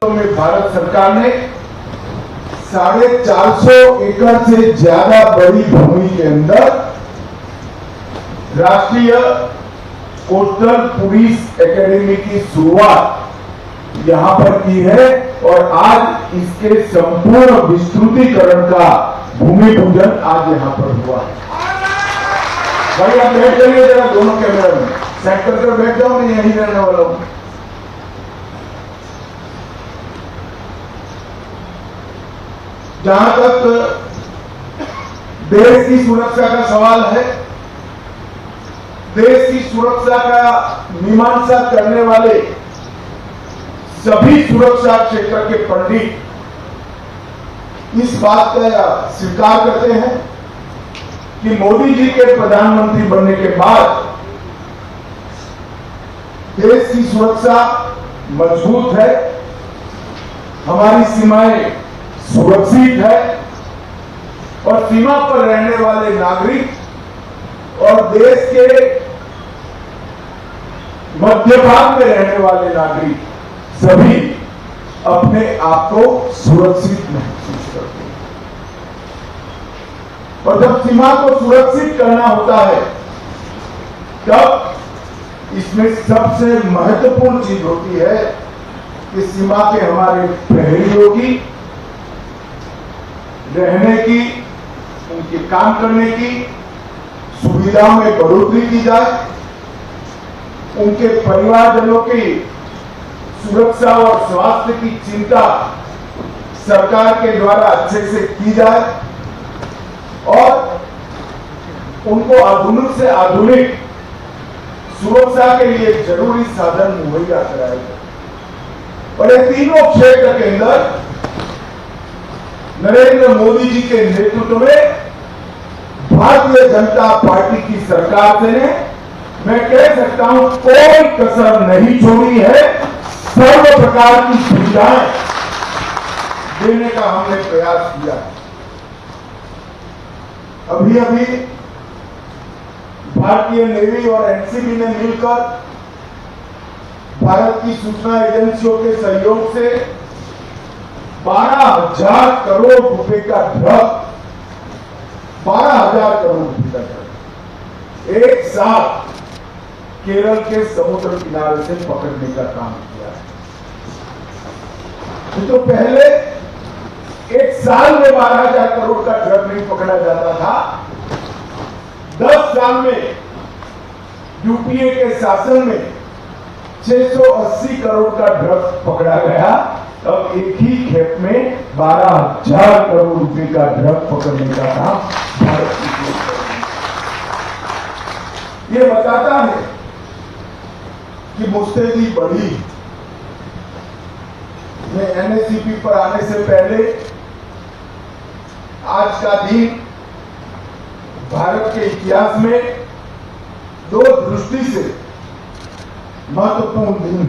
में भारत सरकार ने 450 एकड़ से ज्यादा बड़ी भूमि के अंदर राष्ट्रीय कोस्टल पुलिस एकेडमी की शुरुआत यहां पर की है और आज इसके संपूर्ण विस्तृतीकरण का भूमि पूजन आज यहां पर हुआ है। भाई आप बैठ जाइए जरा दोनों कैमरा में, सेक्टर पर बैठ जाओ, मैं यहीं रहने वाला हूं। जहां तक देश की सुरक्षा का सवाल है, देश की सुरक्षा का मीमांसा करने वाले सभी सुरक्षा क्षेत्र के पंडित इस बात का स्वीकार करते हैं कि मोदी जी के प्रधानमंत्री बनने के बाद देश की सुरक्षा मजबूत है, हमारी सीमाएं सुरक्षित है और सीमा पर रहने वाले नागरिक और देश के मध्य भाग में रहने वाले नागरिक सभी अपने आप को सुरक्षित महसूस करते हैं। और जब सीमा को सुरक्षित करना होता है तब इसमें सबसे महत्वपूर्ण चीज होती है कि सीमा के हमारे प्रहरियों की रहने की, उनके काम करने की सुविधाओं में बढ़ोतरी की जाए, उनके परिवारजनों की सुरक्षा और स्वास्थ्य की चिंता सरकार के द्वारा अच्छे से की जाए और उनको आधुनिक से आधुनिक सुरक्षा के लिए जरूरी साधन मुहैया कराए जाए। और ये तीनों क्षेत्र के अंदर नरेंद्र मोदी जी के नेतृत्व में भारतीय जनता पार्टी की सरकार ने, मैं कह सकता हूं, कोई कसर नहीं छोड़ी है। सर्व प्रकार की सुविधाएं देने का हमने प्रयास किया। अभी अभी भारतीय नेवी और एनसीबी ने मिलकर भारत की सूचना एजेंसियों के सहयोग से 12,000 करोड़ रुपए का ड्रग, 12,000 करोड़ रुपए का ड्रग एक साथ केरल के समुद्र किनारे से पकड़ने का काम किया है। तो पहले एक साल में 12,000 करोड़ का ड्रग नहीं पकड़ा जाता था, 10 साल में यूपीए के शासन में 680 करोड़ का ड्रग पकड़ा गया। अब एक ही खेप में 12,000 करोड़ रुपए का ड्रग पकड़ने का काम भारत की ये बताता है कि मुस्तैदी बढ़ी। मैं एनएससीपी पर आने से पहले आज का दिन भारत के इतिहास में दो दृष्टि से महत्वपूर्ण दिन है।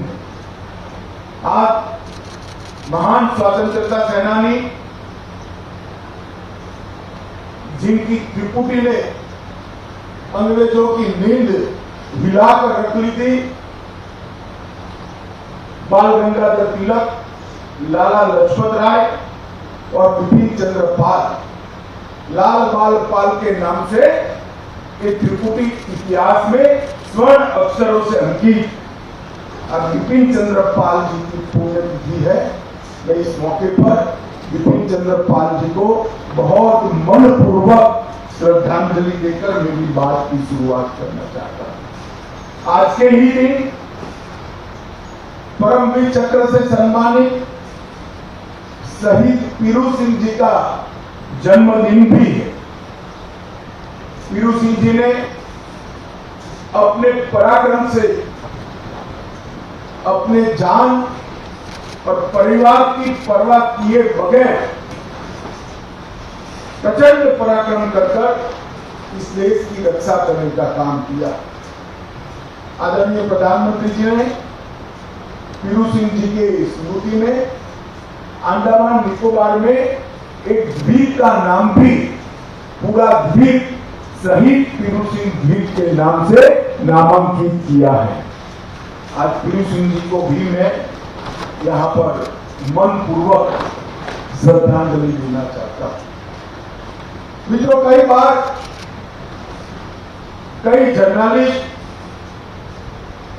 आज महान स्वतंत्रता सेनानी जिनकी त्रिपुटी ने अंग्रेजों की नींद हिलाकर रख ली थी, बाल गंगाधर तिलक, लाला लजपत राय और बिपिन चंद्र पाल, लाल बाल पाल के नाम से ये त्रिपुटी इतिहास में स्वर्ण अक्षरों से अंकित और बिपिन चंद्र पाल जी की पुण्यतिथि है। मैं इस मौके पर बिपिन चंद्र पाल जी को बहुत मनपूर्वक श्रद्धांजलि देकर मेरी बात की शुरुआत करना चाहता हूं। आज के ही दिन परमवीर चक्र से सम्मानित शहीद पीरू सिंह जी का जन्मदिन भी है। पीरू सिंह जी ने अपने पराक्रम से अपने जान और परिवार की परवाह किए बगैर प्रचंड पराक्रम कर इस देश की रक्षा करने का काम किया। आदरणीय प्रधानमंत्री जी ने पीरू सिंह जी के स्मृति में अंडमान निकोबार में एक द्वीप का नाम भी, पूरा द्वीप शहीद पीरू सिंह द्वीप के नाम से नामांकित किया है। आज पीरू सिंह जी को भी मैं यहाँ पर मनपूर्वक श्रद्धांजलि देना चाहता हूं। मित्रों, कई बार कई जर्नलिस्ट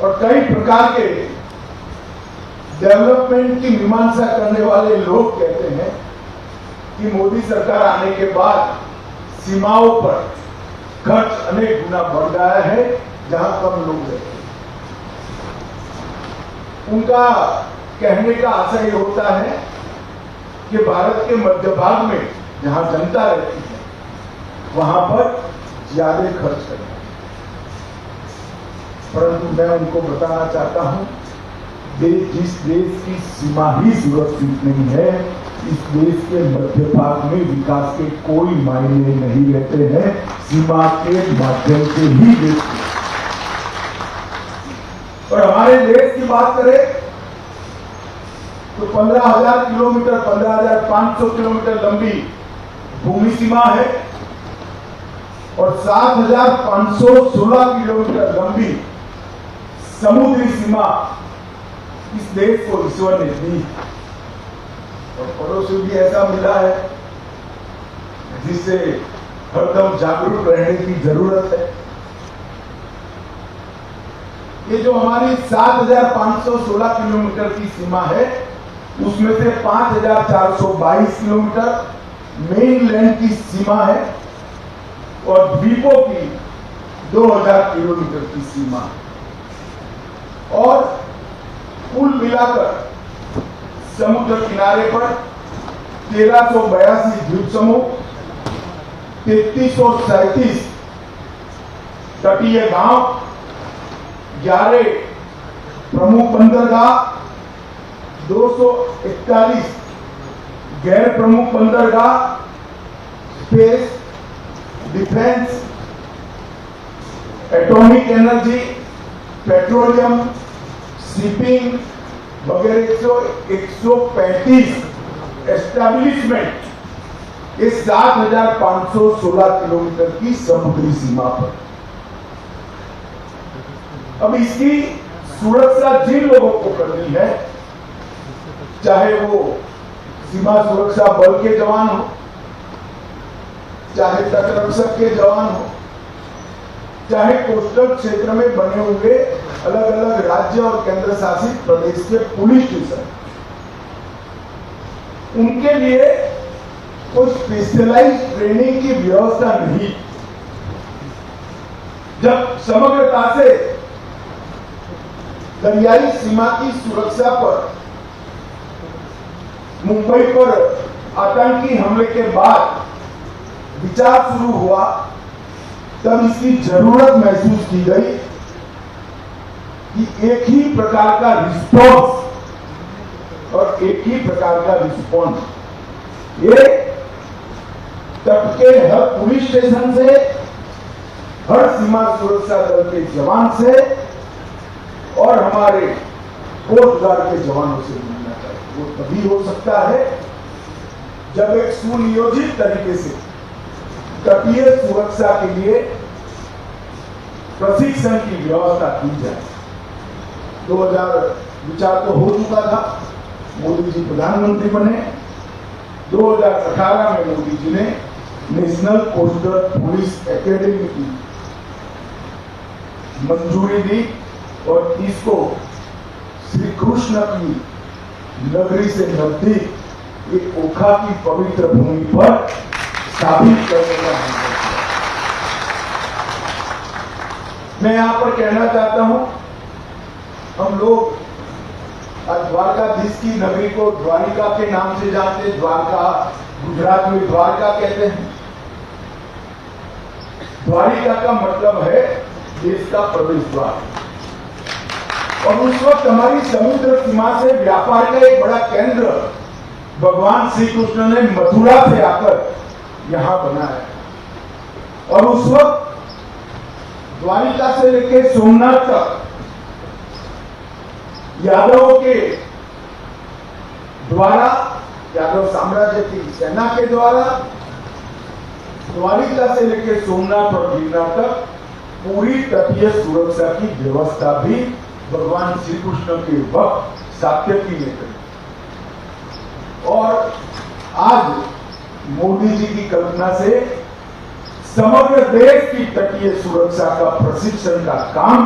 और कई प्रकार के डेवलपमेंट की मीमांसा करने वाले लोग कहते हैं कि मोदी सरकार आने के बाद सीमाओं पर खर्च अनेक गुना बढ़ गया है, जहां कम लोग रहते हैं। उनका कहने का आशय ये होता है कि भारत के मध्य भाग में जहां जनता रहती है वहां पर ज्यादा खर्च करना। परंतु मैं उनको बताना चाहता हूं, जिस देश की सीमा ही सुरक्षित नहीं है, इस देश के मध्य भाग में विकास के कोई मायने नहीं रहते हैं। सीमा के माध्यम से ही देश। और हमारे देश की बात करें तो 15,000 किलोमीटर, 15,500 किलोमीटर लंबी भूमि सीमा है और 7,516 किलोमीटर लंबी समुद्री सीमा इस देश को ईश्वर ने दी। और पड़ोसी भी ऐसा मिला है जिससे हरदम जागरूक रहने की जरूरत है। ये जो हमारी 7,516 किलोमीटर की सीमा है, उसमें से 5,422 किलोमीटर मेनलैंड की सीमा है और द्वीपों की 2,000 किलोमीटर की सीमा है। और कुल मिलाकर समुद्र किनारे पर 1,382 द्वीप समूह, 3,337 तटीय गांव, 11 प्रमुख बंदरगाह, 241 गैर प्रमुख बंदरगाह, space, defence, atomic energy, petroleum, shipping वगैरह 135 एस्टैब्लिशमेंट इस 7,516 किलोमीटर की समुद्री सीमा पर। अब इसकी सुरक्षा जिन लोगों को करनी है, चाहे वो सीमा सुरक्षा बल के जवान हो, चाहे तटरक्षक के जवान हो, चाहे कोस्टल क्षेत्र में बने हुए अलग अलग राज्य और केंद्र शासित प्रदेश के पुलिस स्टेशन, उनके लिए कोई स्पेशलाइज्ड ट्रेनिंग की व्यवस्था नहीं। जब समग्रता से दरियाई सीमा की सुरक्षा पर मुंबई पर आतंकी हमले के बाद विचार शुरू हुआ, तब इसकी जरूरत महसूस की गई कि एक ही प्रकार का रिस्पॉन्स और एक ही प्रकार का रिस्पॉन्स ये तट के हर पुलिस स्टेशन से, हर सीमा सुरक्षा दल के जवान से और हमारे कोस्ट गार्ड के जवानों से मिलना चाहिए। वो तभी हो सकता है जब एक सुनियोजित तरीके से तटीय सुरक्षा के लिए प्रशिक्षण की व्यवस्था की जाए। 2000 विचार तो हो चुका था, मोदी जी प्रधानमंत्री बने। 2018 में मोदी जी ने नेशनल कोस्टल पुलिस एकेडमी की मंजूरी दी और इसको श्री कृष्ण की नगरी से नजदीक एक ओखा की पवित्र भूमि पर स्थापित करने का। मैं यहां पर कहना चाहता हूं, हम लोग आज द्वारकाधीश की नगरी को द्वारिका के नाम से जानते हैं। द्वारका गुजरात में द्वारका कहते हैं। द्वारिका का मतलब है देश का प्रवेश द्वार। और उस वक्त हमारी समुद्र सीमा से व्यापार का एक बड़ा केंद्र भगवान श्री कृष्ण ने मथुरा से आकर यहां बनाया। और उस वक्त द्वारिका से लेकर सोमनाथ तक यादवों के द्वारा, यादव साम्राज्य की सेना के द्वारा द्वारिका से लेकर सोमनाथ और गिरनार तक पूरी तटीय सुरक्षा की व्यवस्था भी भगवान श्री कृष्ण के वक्त सात्यकी ने करी। और आज मोदी जी की कल्पना से समग्र देश की तटीय सुरक्षा का प्रशिक्षण का काम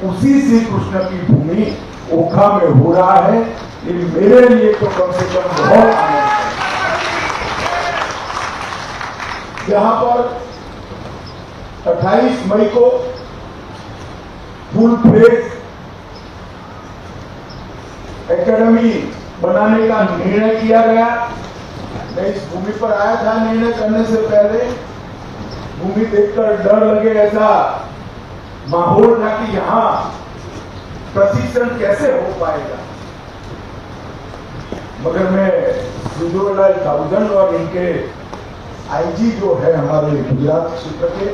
उसी श्री कृष्ण की भूमि ओखा में हो रहा है। ये मेरे लिए तो कम से कम बहुत आनंद है। जहां पर 28 मई को फुल फ्लेज एकेडमी बनाने का निर्णय किया गया। मैं इस भूमि पर आया था निर्णय करने से पहले। भूमि देखकर डर लगे ऐसा माहौल था कि यहां प्रशिक्षण कैसे हो पाएगा, मगर मैं सुजोलाल थाउजेंड और इनके आईजी जो है हमारे गुजरात क्षेत्र के,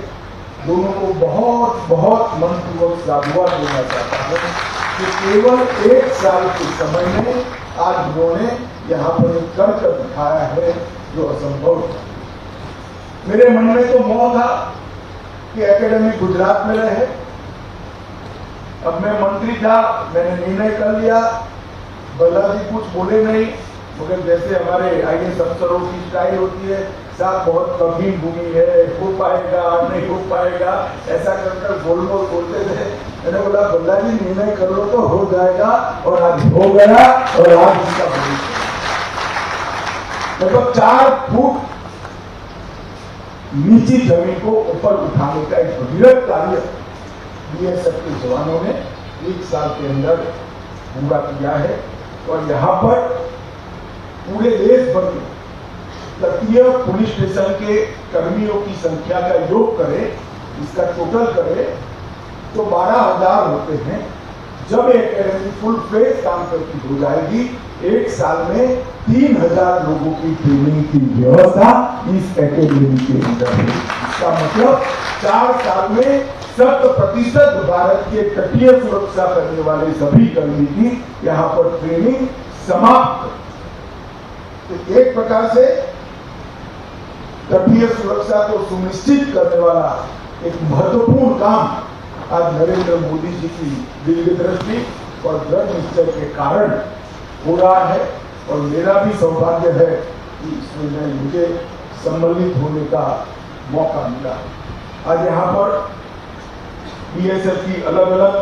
दोनों को बहुत बहुत मनपूर्वक साधुवाद देना चाहता हूं कि केवल 1 साल के समय में आज उन्होंने यहाँ पर एक कर दिखाया है जो असंभव था। मेरे मन में तो मोह था कि एकेडमी गुजरात में रहे। अब मैं मंत्री था, मैंने निर्णय कर लिया। बल्ला जी कुछ बोले नहीं, मगर जैसे हमारे आईएएस अफसरों की स्टाइल होती है, साहब बहुत कठिन भूमि है, हो पाएगा नहीं हो पाएगा, ऐसा कर गोल गोल बोलते थे। मैंने बोला बल्ला जी निर्णय कर लो तो हो जाएगा, और आज हो गया। और आज इसका भविष्य लगभग 4 फुट नीची जमीन को ऊपर उठाने का एक भगीरथ कार्य बीएसएफ के जवानों ने 1 साल के अंदर पूरा किया है। और यहाँ पर पूरे देश भर में तटीय पुलिस स्टेशन के कर्मियों की संख्या का योग करें, इसका टोटल करें तो 12,000 होते हैं। जब एकेडमी फुल फ्लेज काम करती हो जाएगी, 1 साल में 3,000 लोगों की ट्रेनिंग की व्यवस्था इस एकेडमी के अंदर है। इसका मतलब 4 साल में 100% भारत के तटीय सुरक्षा करने वाले सभी कर्मी की यहाँ पर ट्रेनिंग समाप्त। तो एक प्रकार से तटीय सुरक्षा को सुनिश्चित करने वाला एक महत्वपूर्ण काम आज नरेंद्र मोदी जी की दीर्घदृष्टि और दृढ़ निश्चय के कारण हो रहा है। और मेरा भी सौभाग्य है कि इसमें मुझे सम्मिलित होने का मौका मिला। आज यहाँ पर बीएसएफ की अलग अलग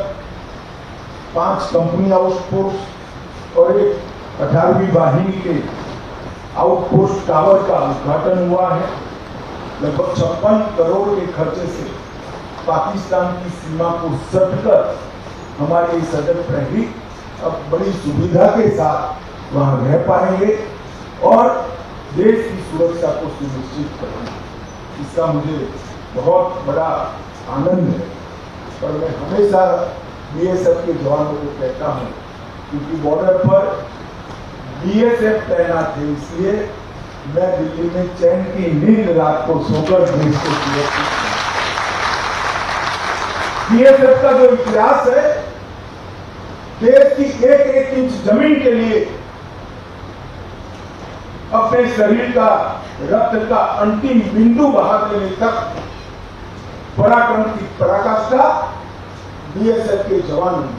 5 कंपनी आउटपोस्ट और एक 18वीं वाहिनी के आउटपोस्ट टावर का उद्घाटन हुआ है। लगभग 56 करोड़ के खर्चे से पाकिस्तान की सीमा को सटकर हमारे सजग प्रहरी अब बड़ी सुविधा के साथ वहां रह पाएंगे और देश की सुरक्षा को सुनिश्चित करेंगे। इसका मुझे बहुत बड़ा आनंद है। पर मैं हमेशा बीएसएफ के जवानों को कहता हूं, क्योंकि बॉर्डर पर बीएसएफ तैनात है, इसलिए मैं दिल्ली में चैन की नींद रात को सोकर देश को सुरक्षित। बीएसएफ का जो इतिहास है, देश की एक इंच जमीन के लिए अपने शरीर का रक्त का अंतिम बिंदु बहा देने तक पराक्रम की पराकाष्ठा बीएसएफ के जवानों ने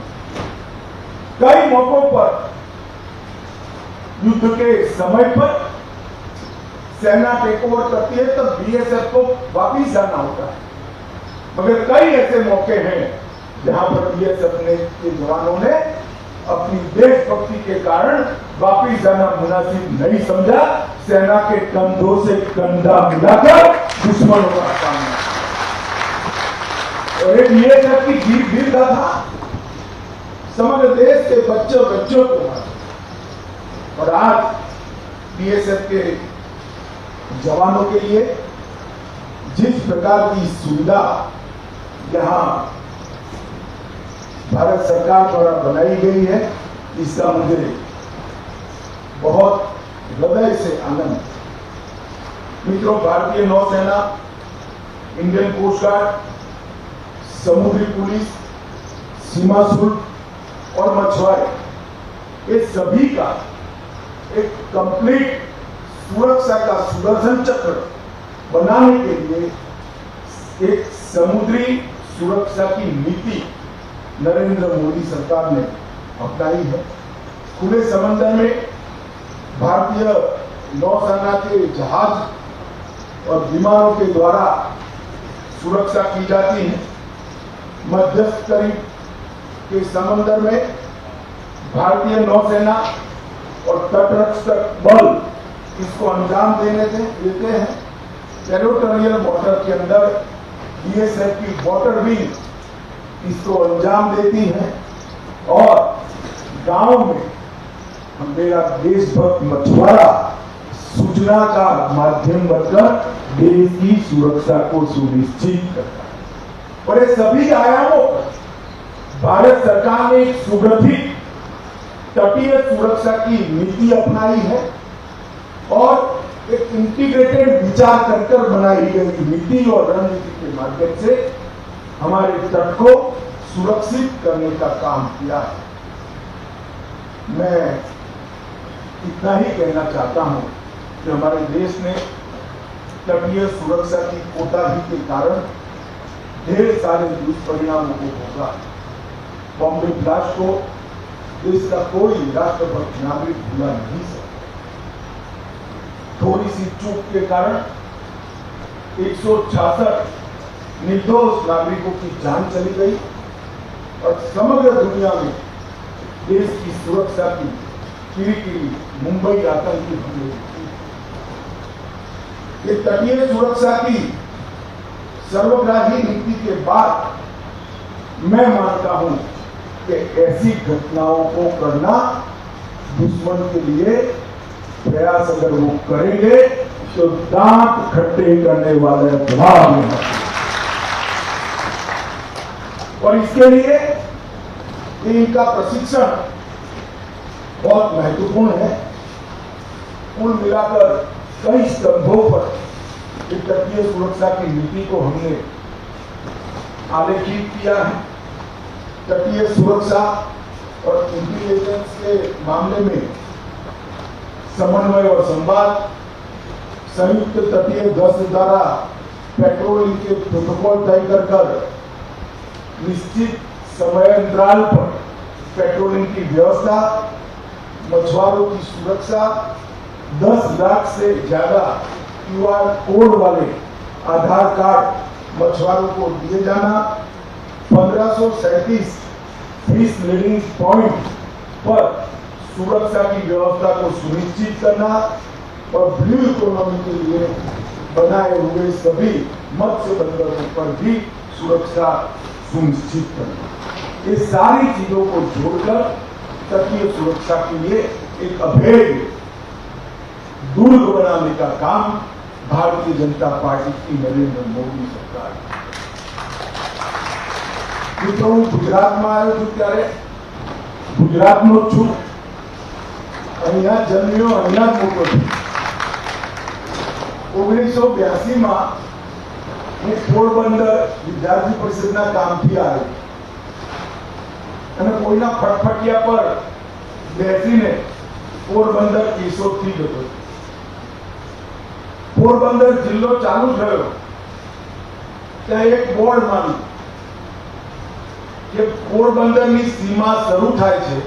कई मौकों पर युद्ध के समय पर सेना टेक ओवर करती है, तब बीएसएफ को वापिस जाना होता है। मगर कई ऐसे मौके हैं जहां पर बीएसएफ के जवानों ने अपनी देशभक्ति के कारण वापिस जाना मुनासिब नहीं समझा, सेना के कंधों से कंधा मिलाकर दुश्मनों का सामना। और एक बीएसएफ की जीत भी था समग्र देश के बच्चों को मार। और आज बीएसएफ के जवानों के लिए जिस प्रकार की सुविधा यहां भारत सरकार द्वारा बनाई गई है, इसका मुझे बहुत हृदय से आनंद। मित्रों, भारतीय नौसेना, इंडियन कोस्ट गार्ड, समुद्री पुलिस, सीमा शुल्क और मछुआरे, ये सभी का एक कंप्लीट सुरक्षा का सुदर्शन चक्र बनाने के लिए एक समुद्री सुरक्षा की नीति नरेंद्र मोदी सरकार ने अपनाई है। खुले समंदर में भारतीय नौसेना के जहाज और विमानों के द्वारा सुरक्षा की जाती है। मध्यस्थरी के समंदर में भारतीय नौसेना और तटरक्षक बल इसको अंजाम देते हैं। टेरिटोरियल वाटर के अंदर बीएसएफ की वाटर विंग इसको अंजाम देती है और गांव में मेरा देशभक्त मछुआरा सूचना का माध्यम बनकर देश की सुरक्षा को सुनिश्चित करता है। और ये सभी आयामों पर भारत सरकार ने एक सुगठित तटीय सुरक्षा की नीति अपनाई है और एक इंटीग्रेटेड विचार कर बनाई गई नीति और रणनीति के माध्यम से हमारे तट को सुरक्षित करने का काम किया है। मैं इतना ही कहना चाहता हूं कि हमारे देश ने तटीय सुरक्षा की कोताही के कारण ढेर सारे दुष्परिणामों को भोगा। बॉम्बे ब्लास्ट को देश का कोई राष्ट्रभक्त नागरिक भुला नहीं सकता। थोड़ी सी चूक के कारण 166 निर्दोष नागरिकों की जान चली गई और समग्र दुनिया में देश की सुरक्षा की किरी मुंबई आतंकी हमले की। ये तटीय सुरक्षा की सर्वग्राही नीति के बाद मैं मानता हूं कि ऐसी घटनाओं को करना दुश्मन के लिए प्रयास अगर वो करेंगे तो दांत खट्टे करने वाले जवाब में। और इसके लिए इनका प्रशिक्षण बहुत महत्वपूर्ण है। कुल मिलाकर कई स्तंभों पर तटीय सुरक्षा की नीति को हमने आलेखित किया है। तटीय सुरक्षा और इंटेलिजेंस के मामले में समन्वय और संवाद, संयुक्त तटीय गश्त द्वारा पेट्रोलिंग के प्रोटोकॉल तय कर निश्चित समय अंतराल पर पेट्रोलिंग की व्यवस्था, मछुआरों की सुरक्षा, 10 लाख से ज्यादा QR कोड वाले आधार कार्ड मछुआरों को दिए जाना, 1537 फिश लीडिंग पॉइंट पर सुरक्षा की व्यवस्था को सुनिश्चित करना और ब्लू इकोनॉमी के लिए बनाए हुए सभी मत्स्य बंदरों पर भी सुरक्षा सुनिश्चित करना। ये सारी चीजों को जोड़कर तटीय सुरक्षा के लिए एक अभेद्य दुर्ग बनाने का काम भारतीय जनता पार्टी की नरेंद्र मोदी सरकार। मित्रों, गुजरातમાં આવ્યો છું ત્યારે ગુજરાતનો છું, અહીંયા જન્મ્યો, અહીંયા જ મોટો છું। 1982માં હું પોરબંદર વિદ્યાર્થી પરિષદના કામથી આવ્યો અને કોઈના ફટફટિયા પર બેસીને પોરબંદર કેશોદથી જતો। પોરબંદર જિલ્લો ચાલુ થયો ત્યાં એક બોર્ડ માન્યું કે પોરબંદરની સીમા શરૂ થાય છે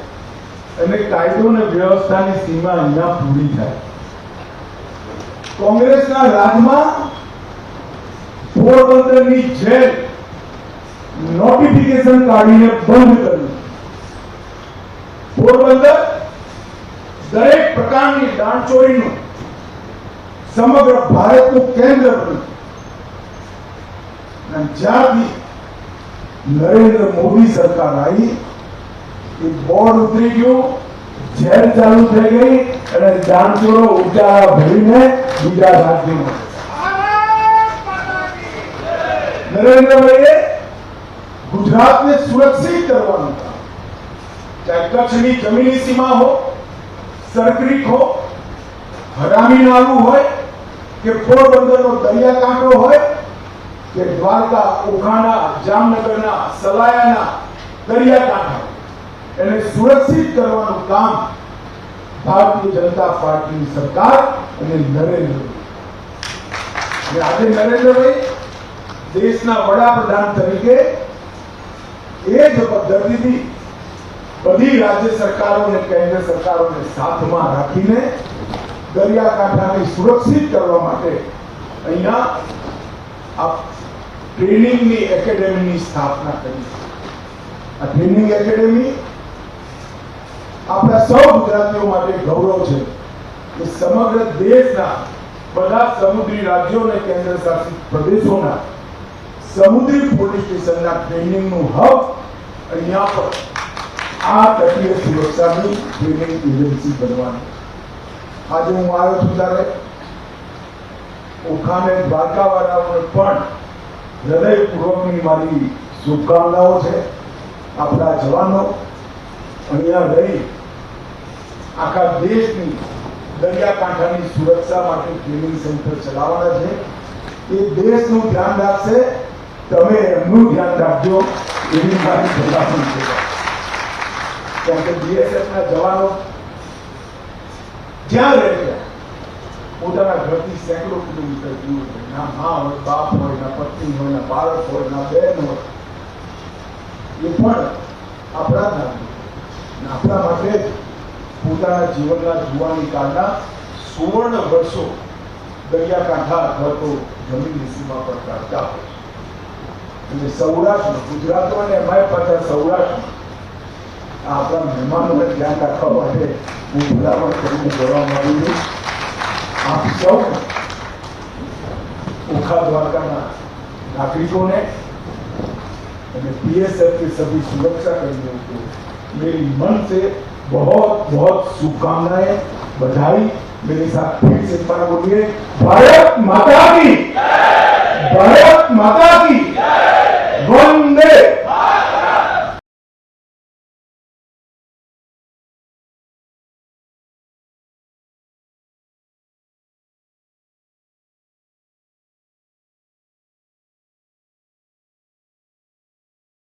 અને કાયદો અને વ્યવસ્થાની સીમા અહીંયા પૂરી થાય। કોંગ્રેસના રાજમાં પોરબંદરની જેલ નોટિફિકેશન કાઢીને બંધ કર્યું। પોરબંદર દરેક પ્રકારની દાણચોરીનું સમગ્ર ભારતનું કેન્દ્ર બન્યું। જ્યાંથી नरेंद्र मोदी सरकार आई, बोर्ड उतरी गयो, जेल चालू थी गई और दाणचोरो ऊंचा भरीने बीजा राज्य में। नरेंद्र भाई गुजरात ने सुरक्षित करवानुं काम, चाहे कच्छनी जमीनी सीमा हो, सरक्रीक हो, हरामी नालू होय के पोरबंदरनो दरियाकांठो होय કે દ્વારકા, ઓખાના, જામનગરના, સલાયાના દરિયાકાંઠા એને સુરક્ષિત કરવાનું કામ ભારતીય જનતા પાર્ટીની સરકાર અને નરેન્દ્ર મોદી। આજે નરેન્દ્રભાઈ દેશના વડાપ્રધાન તરીકે એ જ પદ્ધતિથી બધી રાજ્ય સરકારો અને કેન્દ્ર સરકારોને સાથમાં રાખીને દરિયાકાંઠાને સુરક્ષિત કરવા માટે અહીંયા આ ટ્રેનિંગની એકેડેમીની સ્થાપના કરી. આ ટ્રેનિંગ એકેડેમી આપણા સૌ ગુજરાતીઓ માટે ગૌરવ છે કે સમગ્ર દેશના બધા સમુદ્રી રાજ્યો અને કેન્દ્ર શાસિત પ્રદેશોના સમુદ્રી પોલીસ સ્ટેશનના ટ્રેનિંગનું હબ અહીંયા પર આ તટીય સુરક્ષાની ટ્રેનિંગ એજન્સી બનવાની. આજે હું આવ્યો છું ત્યારે ઓખા અને દ્વારકાવાળાઓને પણ હૃદયપૂર્વકની મારી શુભકામનાઓ છે. આપણા જવાનો અહીંયા રહી આખા દેશની દરિયાકાંઠાની સુરક્ષા માટે ટ્રેનિંગ સેન્ટર ચલાવવાના છે. એ દેશનું ધ્યાન રાખશે, તમે એમનું ધ્યાન રાખજો એવી મારી ભલામણ છે. કેમ કે બીએસએફના જવાનો જ્યાં રહે છે પોતાના ઘરથી સેંકડો કિલોમીટર દૂર છે. ના મા હોય, બાપ હોય, ના પત્ની હોય, ના બાળક હોય, ના બહેન હોય, એ પણ આપણા આપણા માટે પોતાના જીવનના જુવાની કાળના સુવર્ણ વર્ષો દરિયાકાંઠા અથવા તો જમીનની સીમા પર કાઢતા હોય. અને સૌરાષ્ટ્રમાં, ગુજરાતમાં ને એમાંય પાછા સૌરાષ્ટ્રમાં આપણા મહેમાનોને ધ્યાન રાખવા માટે હું ભલામણ કરીને જવા માંગુ છું. आप सब ओखा द्वारका नागरिकों ने बीएसएफ के सभी सुरक्षा कर्मियों को मेरी मन से बहुत बहुत शुभकामनाएं, बधाई. मेरे साथ फिर से एक बार बोलिए, भारत माता की, भारत माता की, वंदे